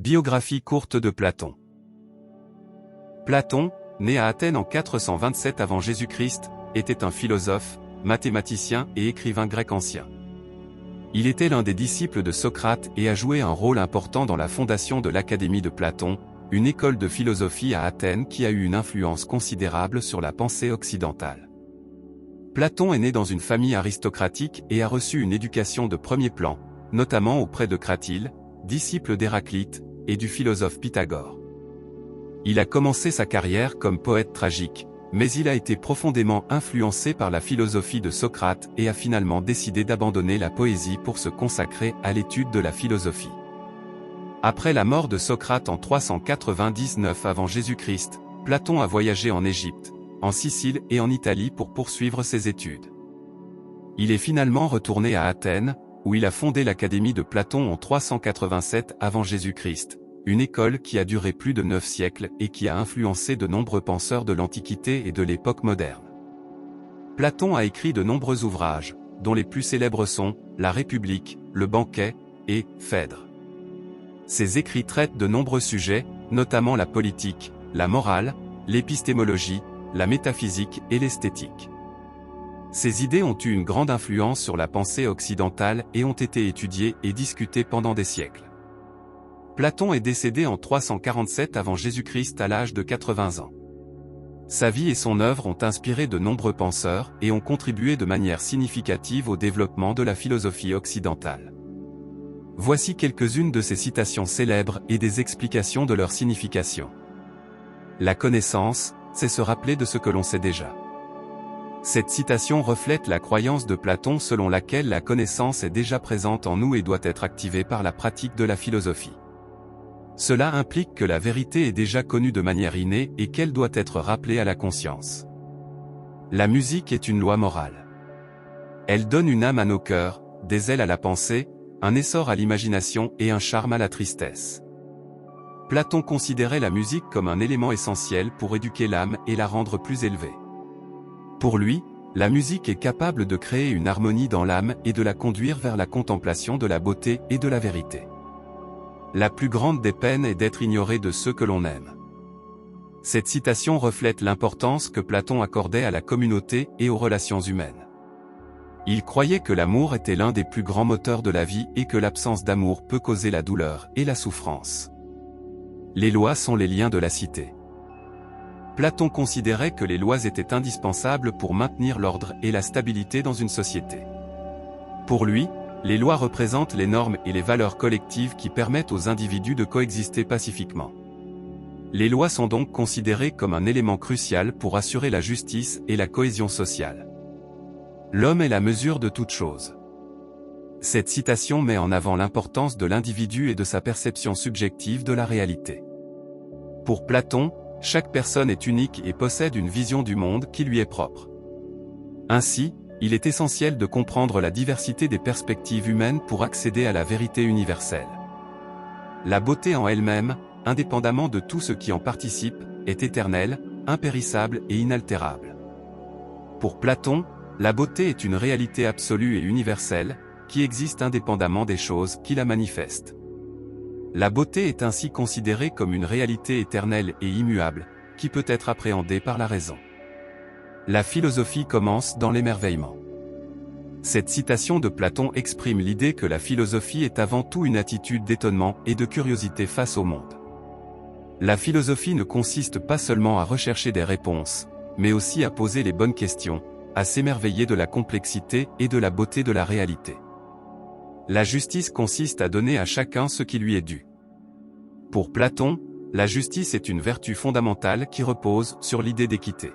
Biographie courte de Platon. Platon, né à Athènes en 427 avant Jésus-Christ, était un philosophe, mathématicien et écrivain grec ancien. Il était l'un des disciples de Socrate et a joué un rôle important dans la fondation de l'Académie de Platon, une école de philosophie à Athènes qui a eu une influence considérable sur la pensée occidentale. Platon est né dans une famille aristocratique et a reçu une éducation de premier plan, notamment auprès de Cratyle, disciple d'Héraclite, et du philosophe Pythagore. Il a commencé sa carrière comme poète tragique, mais il a été profondément influencé par la philosophie de Socrate et a finalement décidé d'abandonner la poésie pour se consacrer à l'étude de la philosophie. Après la mort de Socrate en 399 avant Jésus-Christ, Platon a voyagé en Égypte, en Sicile et en Italie pour poursuivre ses études. Il est finalement retourné à Athènes, où il a fondé l'Académie de Platon en 387 avant Jésus-Christ, une école qui a duré plus de 9 siècles et qui a influencé de nombreux penseurs de l'Antiquité et de l'époque moderne. Platon a écrit de nombreux ouvrages, dont les plus célèbres sont La République, Le Banquet et Phèdre. Ses écrits traitent de nombreux sujets, notamment la politique, la morale, l'épistémologie, la métaphysique et l'esthétique. Ces idées ont eu une grande influence sur la pensée occidentale et ont été étudiées et discutées pendant des siècles. Platon est décédé en 347 avant Jésus-Christ à l'âge de 80 ans. Sa vie et son œuvre ont inspiré de nombreux penseurs et ont contribué de manière significative au développement de la philosophie occidentale. Voici quelques-unes de ces citations célèbres et des explications de leur signification. La connaissance, c'est se rappeler de ce que l'on sait déjà. Cette citation reflète la croyance de Platon selon laquelle la connaissance est déjà présente en nous et doit être activée par la pratique de la philosophie. Cela implique que la vérité est déjà connue de manière innée et qu'elle doit être rappelée à la conscience. La musique est une loi morale. Elle donne une âme à nos cœurs, des ailes à la pensée, un essor à l'imagination et un charme à la tristesse. Platon considérait la musique comme un élément essentiel pour éduquer l'âme et la rendre plus élevée. Pour lui, la musique est capable de créer une harmonie dans l'âme et de la conduire vers la contemplation de la beauté et de la vérité. La plus grande des peines est d'être ignoré de ceux que l'on aime. Cette citation reflète l'importance que Platon accordait à la communauté et aux relations humaines. Il croyait que l'amour était l'un des plus grands moteurs de la vie et que l'absence d'amour peut causer la douleur et la souffrance. Les lois sont les liens de la cité. Platon considérait que les lois étaient indispensables pour maintenir l'ordre et la stabilité dans une société. Pour lui, les lois représentent les normes et les valeurs collectives qui permettent aux individus de coexister pacifiquement. Les lois sont donc considérées comme un élément crucial pour assurer la justice et la cohésion sociale. L'homme est la mesure de toute chose. Cette citation met en avant l'importance de l'individu et de sa perception subjective de la réalité. Pour Platon, chaque personne est unique et possède une vision du monde qui lui est propre. Ainsi, il est essentiel de comprendre la diversité des perspectives humaines pour accéder à la vérité universelle. La beauté en elle-même, indépendamment de tout ce qui en participe, est éternelle, impérissable et inaltérable. Pour Platon, la beauté est une réalité absolue et universelle, qui existe indépendamment des choses qui la manifestent. La beauté est ainsi considérée comme une réalité éternelle et immuable, qui peut être appréhendée par la raison. La philosophie commence dans l'émerveillement. Cette citation de Platon exprime l'idée que la philosophie est avant tout une attitude d'étonnement et de curiosité face au monde. La philosophie ne consiste pas seulement à rechercher des réponses, mais aussi à poser les bonnes questions, à s'émerveiller de la complexité et de la beauté de la réalité. La justice consiste à donner à chacun ce qui lui est dû. Pour Platon, la justice est une vertu fondamentale qui repose sur l'idée d'équité.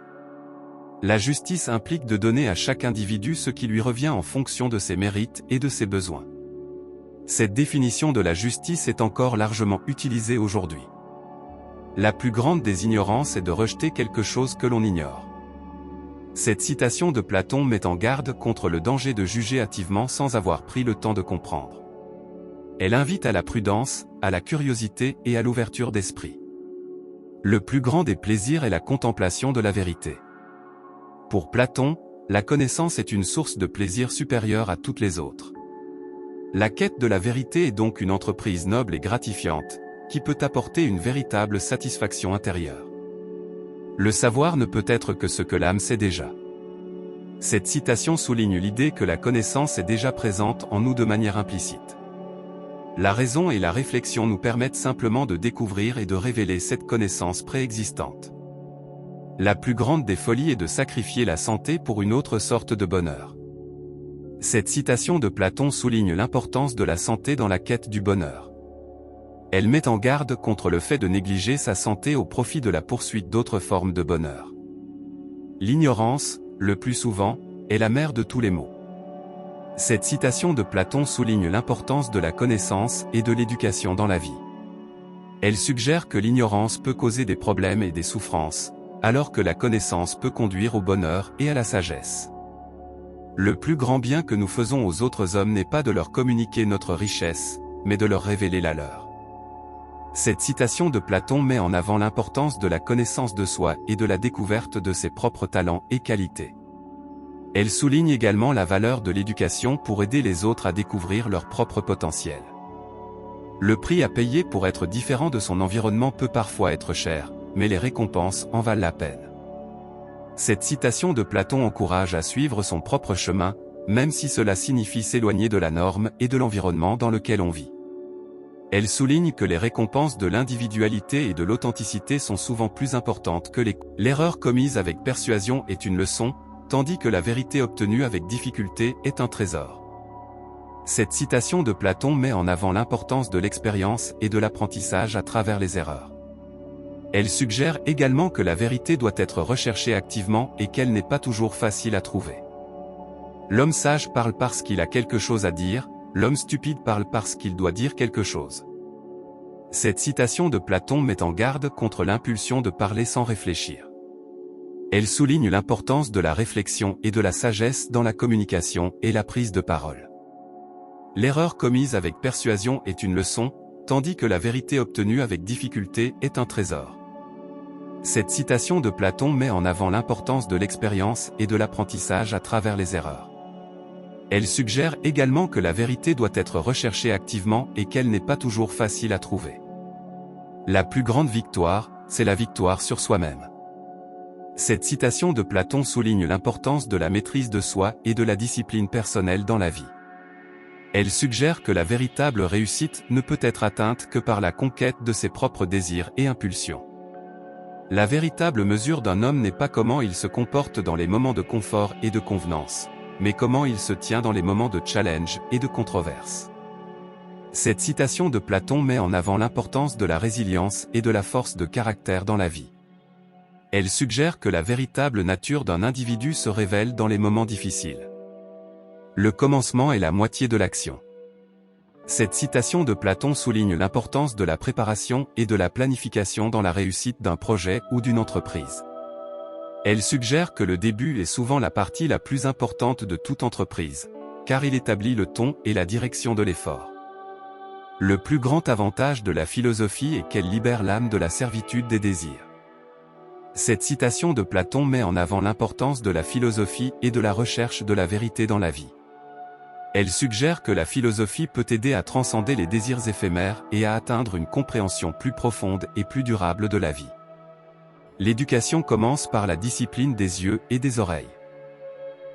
La justice implique de donner à chaque individu ce qui lui revient en fonction de ses mérites et de ses besoins. Cette définition de la justice est encore largement utilisée aujourd'hui. La plus grande des ignorances est de rejeter quelque chose que l'on ignore. Cette citation de Platon met en garde contre le danger de juger hâtivement sans avoir pris le temps de comprendre. Elle invite à la prudence, à la curiosité et à l'ouverture d'esprit. Le plus grand des plaisirs est la contemplation de la vérité. Pour Platon, la connaissance est une source de plaisir supérieure à toutes les autres. La quête de la vérité est donc une entreprise noble et gratifiante, qui peut apporter une véritable satisfaction intérieure. Le savoir ne peut être que ce que l'âme sait déjà. Cette citation souligne l'idée que la connaissance est déjà présente en nous de manière implicite. La raison et la réflexion nous permettent simplement de découvrir et de révéler cette connaissance préexistante. La plus grande des folies est de sacrifier la santé pour une autre sorte de bonheur. Cette citation de Platon souligne l'importance de la santé dans la quête du bonheur. Elle met en garde contre le fait de négliger sa santé au profit de la poursuite d'autres formes de bonheur. L'ignorance, le plus souvent, est la mère de tous les maux. Cette citation de Platon souligne l'importance de la connaissance et de l'éducation dans la vie. Elle suggère que l'ignorance peut causer des problèmes et des souffrances, alors que la connaissance peut conduire au bonheur et à la sagesse. Le plus grand bien que nous faisons aux autres hommes n'est pas de leur communiquer notre richesse, mais de leur révéler la leur. Cette citation de Platon met en avant l'importance de la connaissance de soi et de la découverte de ses propres talents et qualités. Elle souligne également la valeur de l'éducation pour aider les autres à découvrir leur propre potentiel. Le prix à payer pour être différent de son environnement peut parfois être cher, mais les récompenses en valent la peine. Cette citation de Platon encourage à suivre son propre chemin, même si cela signifie s'éloigner de la norme et de l'environnement dans lequel on vit. Elle souligne que les récompenses de l'individualité et de l'authenticité sont souvent plus importantes que l'erreur commise avec persuasion est une leçon, tandis que la vérité obtenue avec difficulté est un trésor. Cette citation de Platon met en avant l'importance de l'expérience et de l'apprentissage à travers les erreurs. Elle suggère également que la vérité doit être recherchée activement et qu'elle n'est pas toujours facile à trouver. L'homme sage parle parce qu'il a quelque chose à dire, l'homme stupide parle parce qu'il doit dire quelque chose. Cette citation de Platon met en garde contre l'impulsion de parler sans réfléchir. Elle souligne l'importance de la réflexion et de la sagesse dans la communication et la prise de parole. L'erreur commise avec persuasion est une leçon, tandis que la vérité obtenue avec difficulté est un trésor. Cette citation de Platon met en avant l'importance de l'expérience et de l'apprentissage à travers les erreurs. Elle suggère également que la vérité doit être recherchée activement et qu'elle n'est pas toujours facile à trouver. La plus grande victoire, c'est la victoire sur soi-même. Cette citation de Platon souligne l'importance de la maîtrise de soi et de la discipline personnelle dans la vie. Elle suggère que la véritable réussite ne peut être atteinte que par la conquête de ses propres désirs et impulsions. La véritable mesure d'un homme n'est pas comment il se comporte dans les moments de confort et de convenance, mais comment il se tient dans les moments de challenge et de controverse. Cette citation de Platon met en avant l'importance de la résilience et de la force de caractère dans la vie. Elle suggère que la véritable nature d'un individu se révèle dans les moments difficiles. Le commencement est la moitié de l'action. Cette citation de Platon souligne l'importance de la préparation et de la planification dans la réussite d'un projet ou d'une entreprise. Elle suggère que le début est souvent la partie la plus importante de toute entreprise, car il établit le ton et la direction de l'effort. Le plus grand avantage de la philosophie est qu'elle libère l'âme de la servitude des désirs. Cette citation de Platon met en avant l'importance de la philosophie et de la recherche de la vérité dans la vie. Elle suggère que la philosophie peut aider à transcender les désirs éphémères et à atteindre une compréhension plus profonde et plus durable de la vie. L'éducation commence par la discipline des yeux et des oreilles.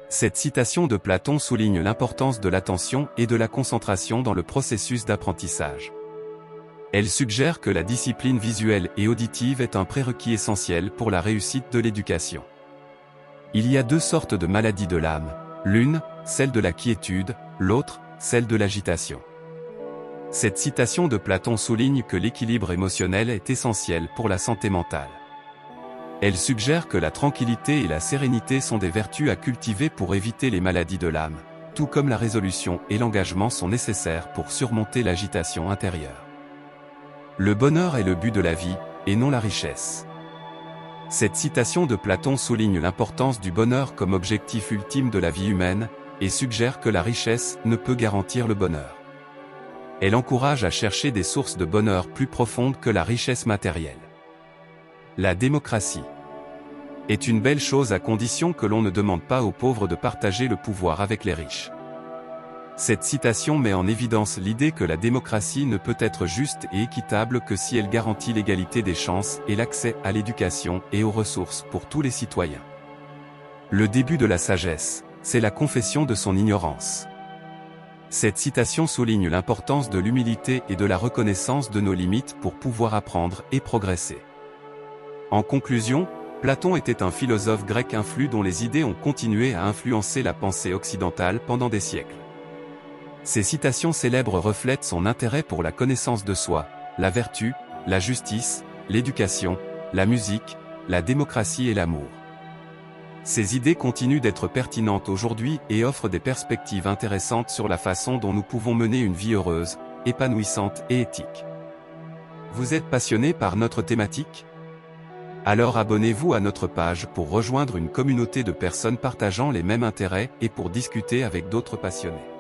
Cette citation de Platon souligne l'importance de l'attention et de la concentration dans le processus d'apprentissage. Elle suggère que la discipline visuelle et auditive est un prérequis essentiel pour la réussite de l'éducation. Il y a deux sortes de maladies de l'âme, l'une, celle de la quiétude, l'autre, celle de l'agitation. Cette citation de Platon souligne que l'équilibre émotionnel est essentiel pour la santé mentale. Elle suggère que la tranquillité et la sérénité sont des vertus à cultiver pour éviter les maladies de l'âme, tout comme la résolution et l'engagement sont nécessaires pour surmonter l'agitation intérieure. Le bonheur est le but de la vie, et non la richesse. Cette citation de Platon souligne l'importance du bonheur comme objectif ultime de la vie humaine, et suggère que la richesse ne peut garantir le bonheur. Elle encourage à chercher des sources de bonheur plus profondes que la richesse matérielle. La démocratie est une belle chose à condition que l'on ne demande pas aux pauvres de partager le pouvoir avec les riches. Cette citation met en évidence l'idée que la démocratie ne peut être juste et équitable que si elle garantit l'égalité des chances et l'accès à l'éducation et aux ressources pour tous les citoyens. Le début de la sagesse, c'est la confession de son ignorance. Cette citation souligne l'importance de l'humilité et de la reconnaissance de nos limites pour pouvoir apprendre et progresser. En conclusion, Platon était un philosophe grec influent dont les idées ont continué à influencer la pensée occidentale pendant des siècles. Ces citations célèbres reflètent son intérêt pour la connaissance de soi, la vertu, la justice, l'éducation, la musique, la démocratie et l'amour. Ces idées continuent d'être pertinentes aujourd'hui et offrent des perspectives intéressantes sur la façon dont nous pouvons mener une vie heureuse, épanouissante et éthique. Vous êtes passionné par notre thématique? Alors abonnez-vous à notre page pour rejoindre une communauté de personnes partageant les mêmes intérêts et pour discuter avec d'autres passionnés.